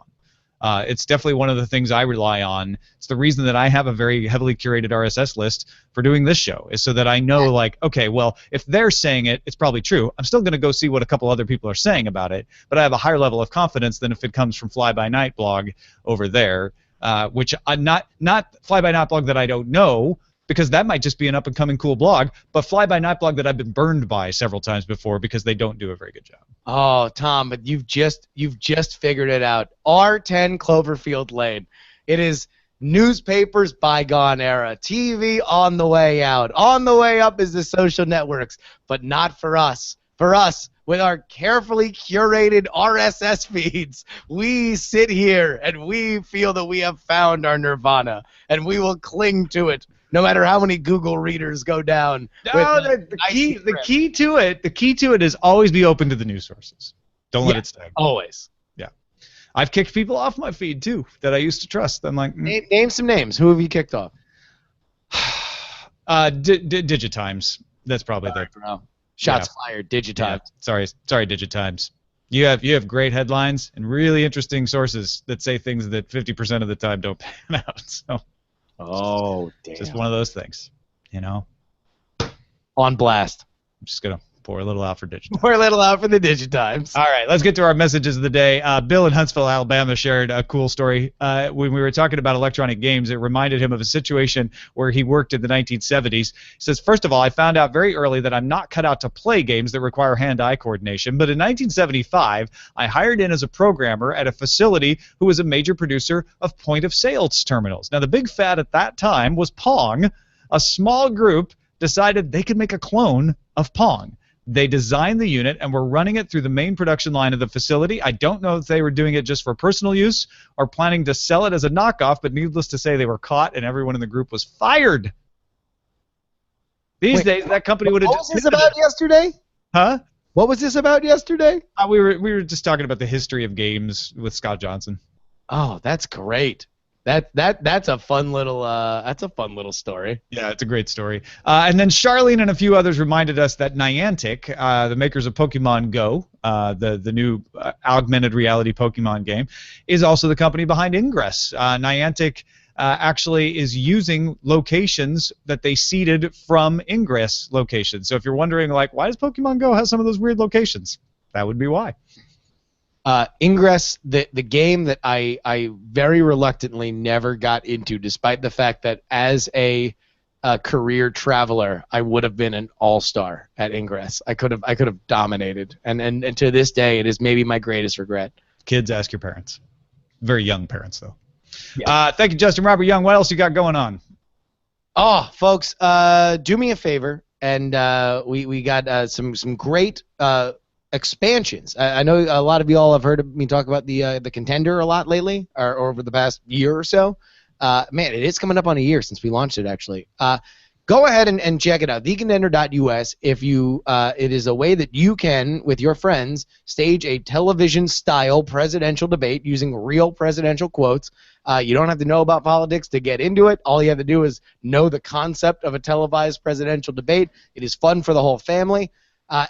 It's definitely one of the things I rely on. It's the reason that I have a very heavily curated RSS list for doing this show, is so that I know, like, okay, well, if they're saying it, it's probably true. I'm still going to go see what a couple other people are saying about it, but I have a higher level of confidence than if it comes from Fly By Night blog over there, which I'm not Fly By Night blog that I don't know, because that might just be an up-and-coming cool blog, but Fly By Night blog that I've been burned by several times before because they don't do a very good job. Oh, Tom, but you've just figured it out. R10 Cloverfield Lane. It is newspapers bygone era. TV on the way out. On the way up is the social networks, but not for us. For us, with our carefully curated RSS feeds, we sit here and we feel that we have found our nirvana, and we will cling to it, no matter how many Google readers go down. No, the key to it is always be open to the news sources. Don't let it stay. Always. Yeah, I've kicked people off my feed too that I used to trust. I'm like, name some names. Who have you kicked off? Digitimes. That's probably the shots fired. Digitimes. Yeah, sorry, Digitimes. You have great headlines and really interesting sources that say things that 50% of the time don't pan out. So. Oh, damn. Just one of those things, you know. On blast. I'm just going to pour a little out for Digitimes. Pour a little out for the Digitimes. All right, let's get to our messages of the day. Bill in Huntsville, Alabama shared a cool story. When we were talking about electronic games, it reminded him of a situation where he worked in the 1970s. He says, first of all, I found out very early that I'm not cut out to play games that require hand-eye coordination, but in 1975, I hired in as a programmer at a facility who was a major producer of point-of-sale terminals. Now, the big fad at that time was Pong. A small group decided they could make a clone of Pong. They designed the unit and were running it through the main production line of the facility. I don't know if they were doing it just for personal use or planning to sell it as a knockoff, but needless to say, they were caught and everyone in the group was fired. These days, that company would have. What was this about yesterday? Huh? What was this about yesterday? We were just talking about the history of games with Scott Johnson. Oh, that's great. That's a fun little story. Yeah, it's a great story. And then Charlene and a few others reminded us that Niantic, the makers of Pokemon Go, the new augmented reality Pokemon game, is also the company behind Ingress. Niantic actually is using locations that they seeded from Ingress locations. So if you're wondering, like, why does Pokemon Go have some of those weird locations? That would be why. Ingress, the game that I very reluctantly never got into, despite the fact that as a career traveler, I would have been an all-star at Ingress. I could have dominated, and to this day, it is maybe my greatest regret. Kids, ask your parents. Very young parents, though. Yeah. Thank you, Justin Robert Young. What else you got going on? Oh, folks, do me a favor, and we got some great expansions. I know a lot of you all have heard me talk about the Contender a lot lately, or over the past year or so. Man, it is coming up on a year since we launched it, actually. Go ahead and check it out, thecontender.us. If you, it is a way that you can, with your friends, stage a television-style presidential debate using real presidential quotes. You don't have to know about politics to get into it. All you have to do is know the concept of a televised presidential debate. It is fun for the whole family.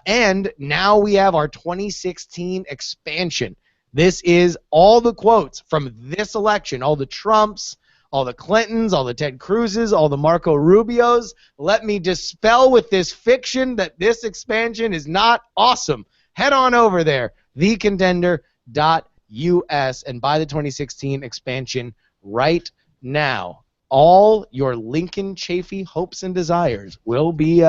And now we have our 2016 expansion. This is all the quotes from this election, all the Trumps, all the Clintons, all the Ted Cruzes, all the Marco Rubios. Let me dispel with this fiction that this expansion is not awesome. Head on over there, thecontender.us, and buy the 2016 expansion right now. all your Lincoln Chafee hopes and desires will be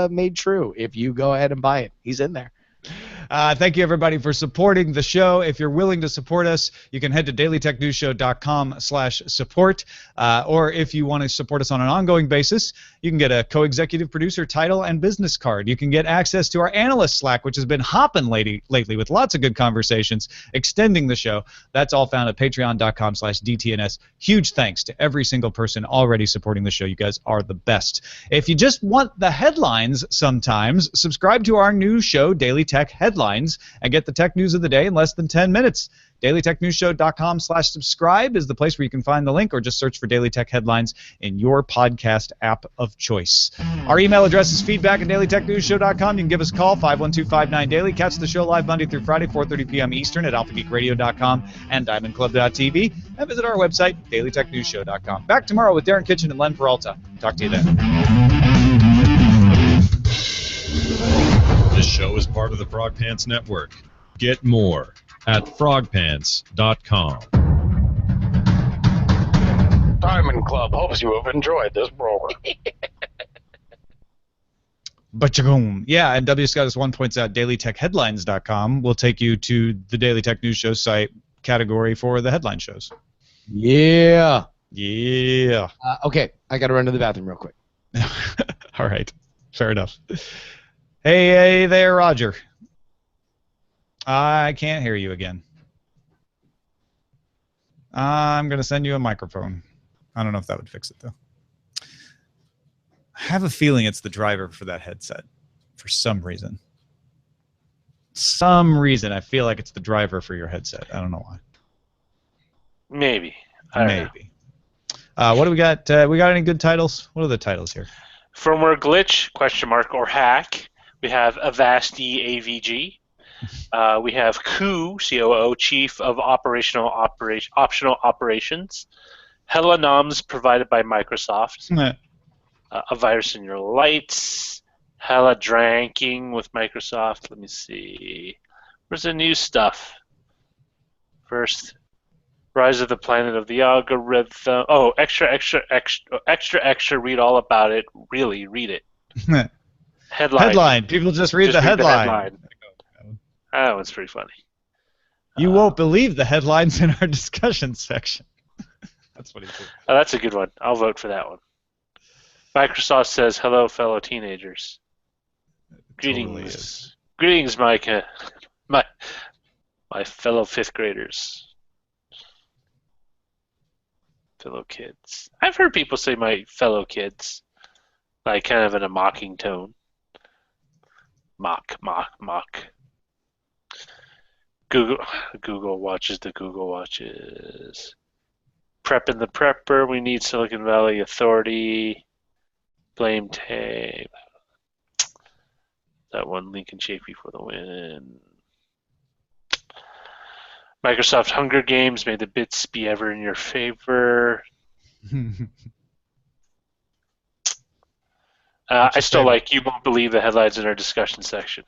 made true if you go ahead and buy it. He's in there. Thank you, everybody, for supporting the show. If you're willing to support us, you can head to dailytechnewsshow.com/support. Or if you want to support us on an ongoing basis, you can get a co-executive producer title and business card. You can get access to our analyst Slack, which has been hopping lately with lots of good conversations, extending the show. That's all found at patreon.com/DTNS. Huge thanks to every single person already supporting the show. You guys are the best. If you just want the headlines sometimes, subscribe to our new show, Daily Tech Headlines, and get the tech news of the day in less than 10 minutes. DailyTechNewsShow.com/subscribe is the place where you can find the link, or just search for Daily Tech Headlines in your podcast app of choice. Our email address is feedback@dailytechnewsshow.com. You can give us a call, 512-59-DAILY. Catch the show live Monday through Friday, 4:30 p.m. Eastern at alphageekradio.com and diamondclub.tv. And visit our website, dailytechnewsshow.com. Back tomorrow with Darren Kitchen and Len Peralta. Talk to you then. This show is part of the Frog Pants Network. Get more at frogpants.com. Diamond Club hopes you have enjoyed this program. Bachagoom. Yeah, and W. Scottus 1 points out dailytechheadlines.com will take you to the Daily Tech News Show site category for the headline shows. Yeah. Yeah. Okay, I got to run to the bathroom real quick. All right. Fair enough. Hey there, Roger. I can't hear you again. I'm going to send you a microphone. I don't know if that would fix it, though. I have a feeling it's the driver for that headset for some reason. I feel like it's the driver for your headset. I don't know why. Maybe. Maybe. What do we got? We got any good titles? What are the titles here? Firmware glitch, or hack. We have Avast and AVG. We have COO, Chief of Optional Operations. Hella noms provided by Microsoft. A virus in your lights. Hella dranking with Microsoft. Let me see. Where's the new stuff? First, Rise of the Planet of the Algorithm. Oh, extra. Read all about it. Really, read it. Headline. People just read the headline. That one's pretty funny. You won't believe the headlines in our discussion section. That's what he said. Oh, that's a good one. I'll vote for that one. Microsoft says, "Hello, fellow teenagers. Greetings, Micah. My fellow fifth graders, fellow kids." I've heard people say "my fellow kids," like kind of in a mocking tone. Mock. Google watches the Google watches. Prepping the prepper. We need Silicon Valley Authority. Blame tape. That one, Lincoln Chafee for the win. Microsoft Hunger Games. May the bits be ever in your favor. I still like "you won't believe the headlines in our discussion section."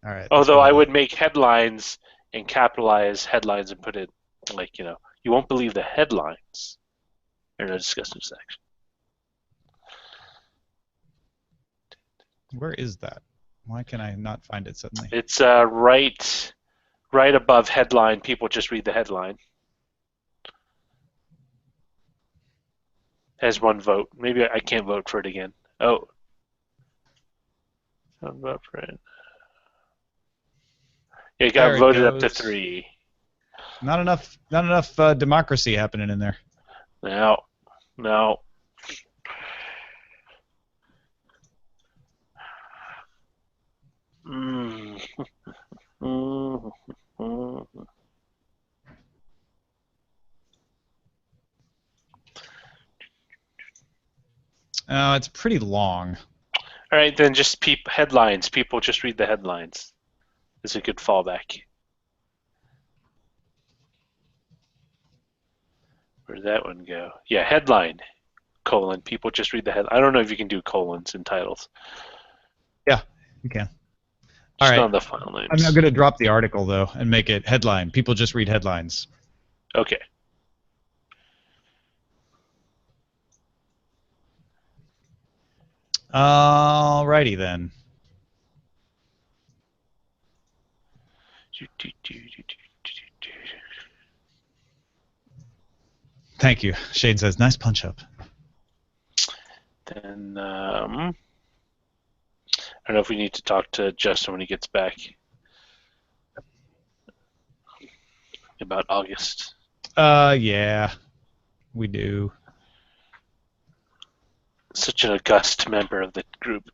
All right. Although I would make headlines and capitalize headlines and put it like, you won't believe the headlines in our discussion section. Where is that? Why can I not find it suddenly? It's right above headline. People just read the headline. Has one vote. Maybe I can't vote for it again. Oh. I'll vote for it. Yeah, it got voted up to 3. Not enough democracy happening in there. No. It's pretty long. All right, then just headlines. People just read the headlines. It's a good fallback. Where'd that one go? Yeah, headline, : People just read the headline. I don't know if you can do colons in titles. Yeah, you can. All right. On the file names. I'm now going to drop the article, though, and make it headline. People just read headlines. Okay. Alrighty then. Thank you. Shane says, nice punch up. Then, I don't know if we need to talk to Justin when he gets back about August. Yeah, we do. Such an august member of the group.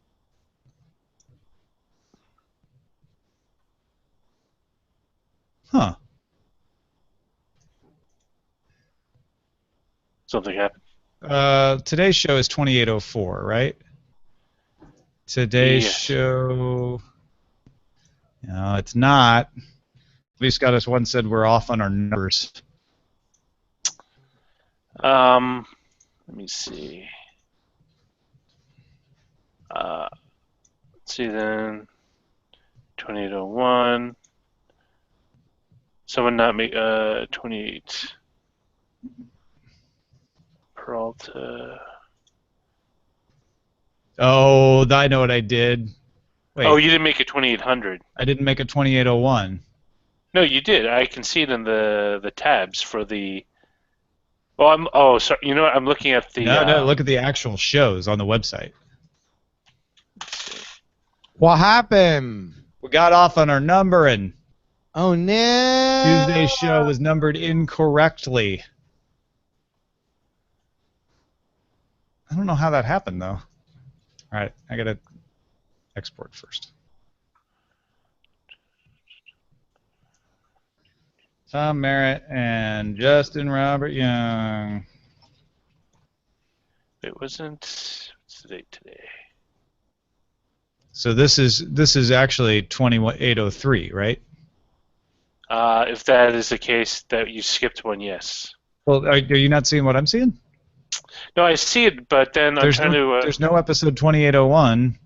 Huh. Something happened. Today's show is 2804, right? Today's Yes. show... No, it's not. At least got us one said we're off on our numbers. Let me see. Let's see then. 2801. Someone not make 28. Peralta. Oh, I know what I did. Wait, Oh, you didn't make it 2800. I didn't make a 2801. No, you did. I can see it in the tabs for the. Oh, sorry. You know what? I'm looking at the. No, look at the actual shows on the website. What happened? We got off on our number, and Oh no! Tuesday's show was numbered incorrectly. I don't know how that happened, though. All right, I gotta export first. Tom Merritt and Justin Robert Young. It wasn't. What's the date today? So this is actually 2803, right? If that is the case, that you skipped one, yes. Well, are you not seeing what I'm seeing? No, I see it, but then There's no episode 2801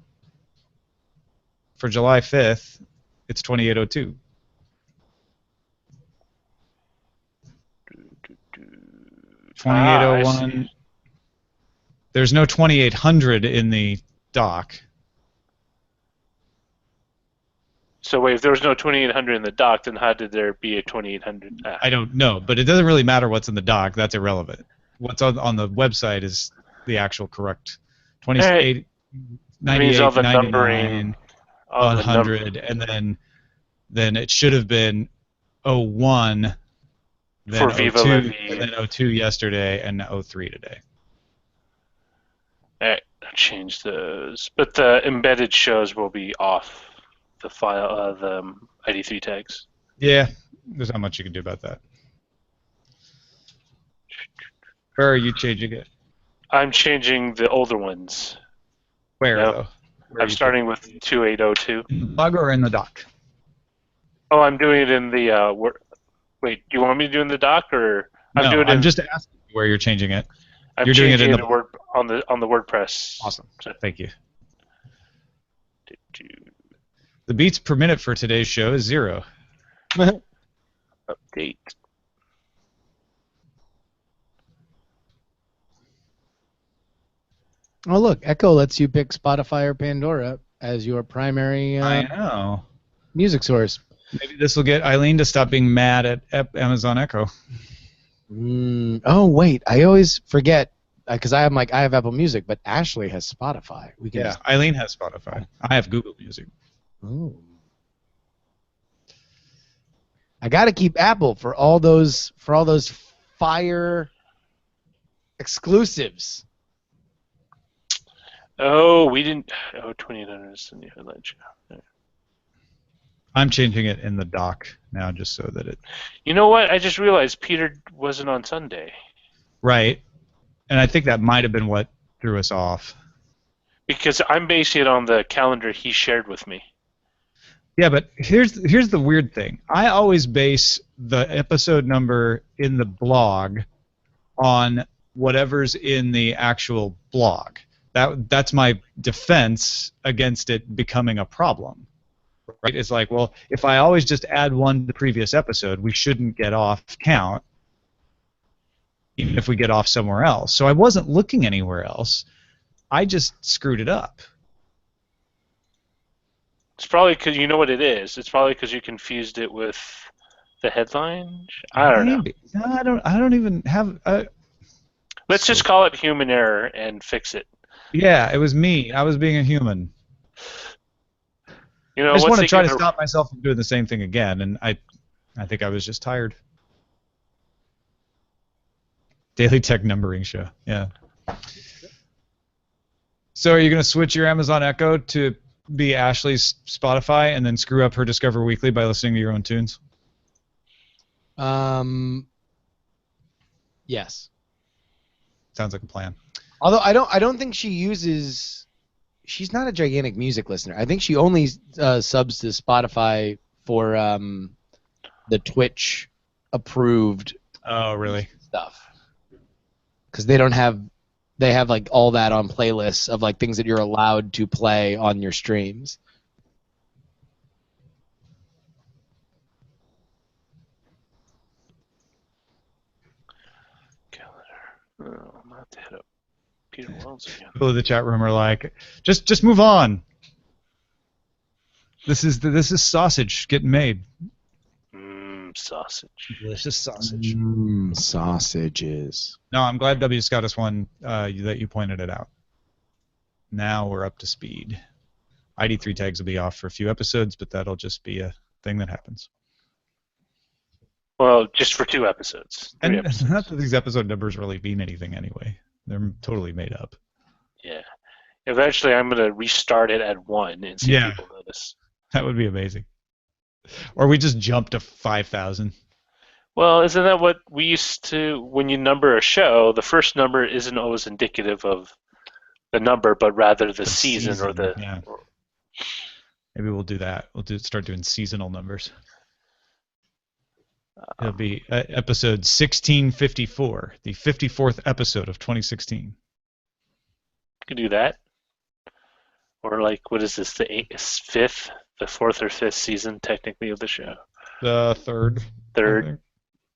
for July 5th. It's 2802. I 2801. see. There's no 2800 in the doc. So wait, if there was no 2800 in the doc, then how did there be a 2800? I don't know, but it doesn't really matter what's in the doc. That's irrelevant. What's on the website is the actual correct 28, That means 98, all the 99, numbering, all the 100, and then it should have been 01, then For Viva 02, La Vie. and then 02 yesterday, and 03 today. Alright, I'll change those. But the embedded shows will be off the file, the ID3 tags. Yeah, there's not much you can do about that. Where are you changing it? I'm changing the older ones. Where, Yep. though? Where are I'm you starting with 2802. changing it? In the bug or in the doc? Oh, I'm doing it in the wait, do you want me to do it in the doc or No, doing it I'm just asking where you're changing it. I'm you're doing it changing in the Word on the WordPress. Awesome. So- Thank you. The beats per minute for today's show is 0. Update. Oh look, Echo lets you pick Spotify or Pandora as your primary I know. music source. Maybe this will get Eileen to stop being mad at Amazon Echo. Oh wait, I always forget because I have Apple Music, but Ashley has Spotify. We can Yeah, just, Eileen has Spotify. I have Google Music. oh. I got to keep Apple for all those Fire exclusives. Oh, we didn't. Oh, 2800 is the new headline show. Yeah. I'm changing it in the doc now just so that it... You know what? I just realized Peter wasn't on Sunday. Right. And I think that might have been what threw us off. Because I'm basing it on the calendar he shared with me. Yeah, but here's the weird thing. I always base the episode number in the blog on whatever's in the actual blog. That's my defense against it becoming a problem. Right? It's like, well, if I always just add one to the previous episode, we shouldn't get off count, even if we get off somewhere else. So I wasn't looking anywhere else. I just screwed it up. It's probably because you know what it is. It's probably because you confused it with the headline. I don't know. Maybe. No, I don't even have. Let's just call it human error and fix it. Yeah, it was me. I was being a human. You know, I just what's want to it try to gonna- stop myself from doing the same thing again, and I think I was just tired. Daily Tech Numbering Show. Yeah. So are you going to switch your Amazon Echo to be Ashley's Spotify and then screw up her Discover Weekly by listening to your own tunes? Yes. Sounds like a plan. Although I don't think she uses. She's not a gigantic music listener. I think she only subs to Spotify for the Twitch approved Oh, really? stuff. Because they have like all that on playlists of like things that you're allowed to play on your streams. Oh, I'm about to hit up Peter Wells again. People in the chat room are like, just move on. This is sausage getting made. Sausage. Delicious sausage. Sausages. No, I'm glad W got us one that you pointed it out. Now we're up to speed. ID3 tags will be off for a few episodes, but that'll just be a thing that happens. Well, just for 2 episodes. 3 And episodes. not that these episode numbers really mean anything anyway. They're totally made up. Yeah. Eventually, I'm going to restart it at 1 and see if people notice. That would be amazing. Or we just jump to 5,000. Well, isn't that what we used to, when you number a show, the first number isn't always indicative of the number, but rather the season or the... Yeah. Maybe we'll do that. Start doing seasonal numbers. It'll be episode 1654, the 54th episode of 2016. You could do that. Or like, what is this, the 4th or 5th season, technically, of the show? The third. Third.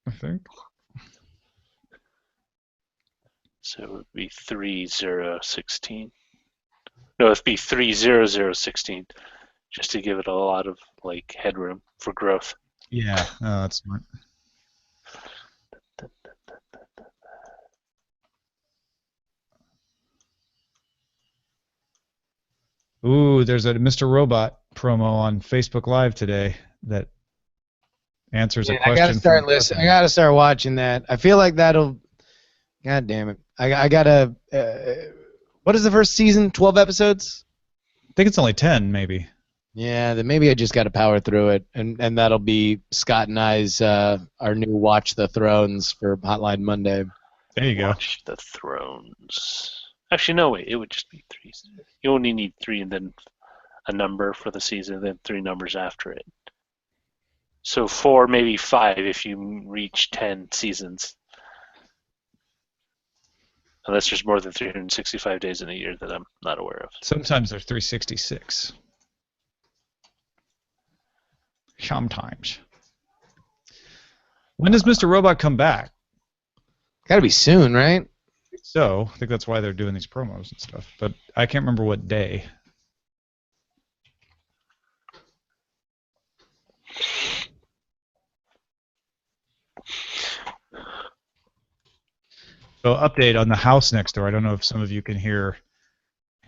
I think. So it would be 3016. No, it'd be 30016, just to give it a lot of like headroom for growth. Yeah, that's smart. Ooh, there's a Mr. Robot promo on Facebook Live today that answers a question. I gotta start listening. I gotta start watching that. I feel like that'll. God damn it! I gotta. What is the first season? 12 episodes. I think it's only 10, maybe. Yeah, then maybe I just gotta power through it, and that'll be Scott and I's our new Watch the Thrones for Hotline Monday. There you go. Watch the Thrones. Actually, no, wait. It would just be 3. You only need 3 and then a number for the season, then 3 numbers after it. So 4, maybe 5 if you reach 10 seasons. Unless there's more than 365 days in a year that I'm not aware of. Sometimes they're 366. Sometimes. When does Mr. Robot come back? Gotta be soon, right? So, I think that's why they're doing these promos and stuff. But I can't remember what day. So, update on the house next door. I don't know if some of you can hear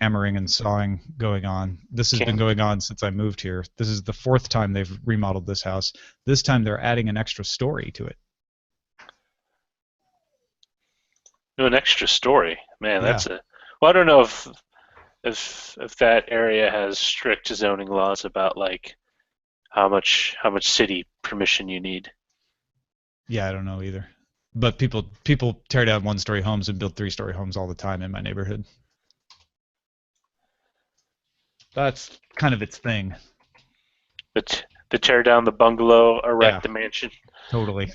hammering and sawing going on. This has been going on since I moved here. This is the 4th time they've remodeled this house. This time they're adding an extra story to it. No, an extra story. Man, Yeah. that's a... Well, I don't know if that area has strict zoning laws about, like, how much city permission you need. Yeah, I don't know either. But people tear down 1-story homes and build 3-story homes all the time in my neighborhood. That's kind of its thing. But to tear down the bungalow, erect the mansion. Totally.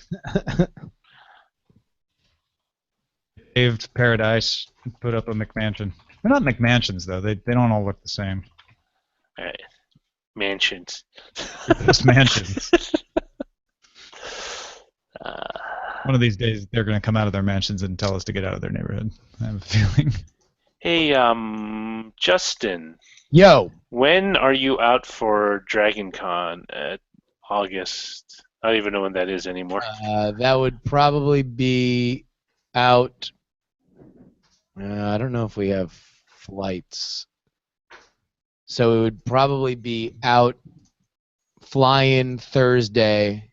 Paved paradise, put up a McMansion. They're not McMansions though. They don't all look the same. All right. Mansions. They're just mansions. One of these days, they're going to come out of their mansions and tell us to get out of their neighborhood. I have a feeling. Hey, Justin, Yo. when are you out for Dragon Con at August? I don't even know when that is anymore. That would probably be out. I don't know if we have flights. So it would probably be out fly-in Thursday.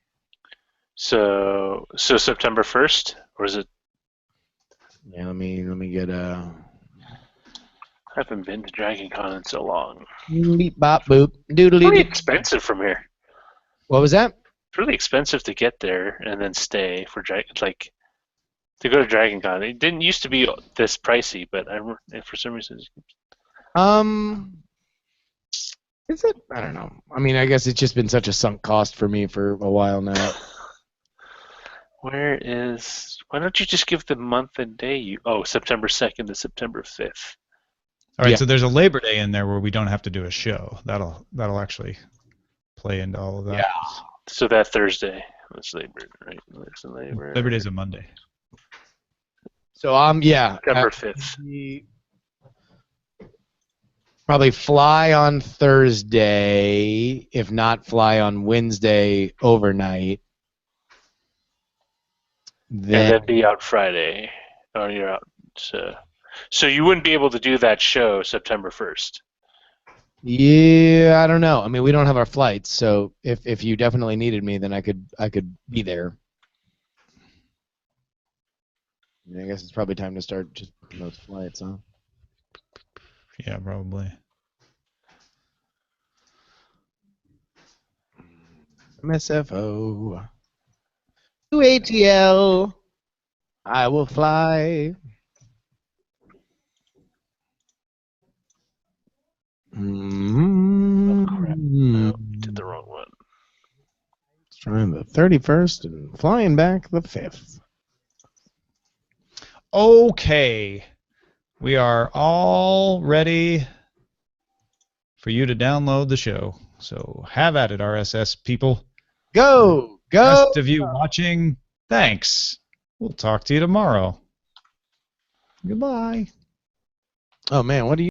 So September 1st, or is it? Yeah, let me get a I haven't been to Dragon Con in so long. beep bop boop doodly Really doo. expensive from here. What was that? It's really expensive to get there and then stay for like to go to Dragon Con. It didn't used to be this pricey, but for some reason. Is it? I don't know. I mean, I guess it's just been such a sunk cost for me for a while now. Why don't you just give the month and day September 2nd to September 5th. All right, Yeah. so there's a Labor Day in there where we don't have to do a show. That'll actually play into all of that. Yeah. So that Thursday. That's Labor, right? That's Labor. Labor Day's a Monday. So September 5th. Probably fly on Thursday, if not fly on Wednesday overnight. And then be out Friday. Or you're out. So you wouldn't be able to do that show September 1st. Yeah, I don't know. I mean, we don't have our flights, so if you definitely needed me, then I could be there. I guess it's probably time to start just booking those flights, huh? Yeah, probably. MSFO. To ATL. I will fly. Oh crap! No, did the wrong one. Trying the 31st and flying back the 5th. Okay. We are all ready for you to download the show. So have at it, RSS people. Go! Rest of you watching, thanks. We'll talk to you tomorrow. Goodbye. Oh man, what do you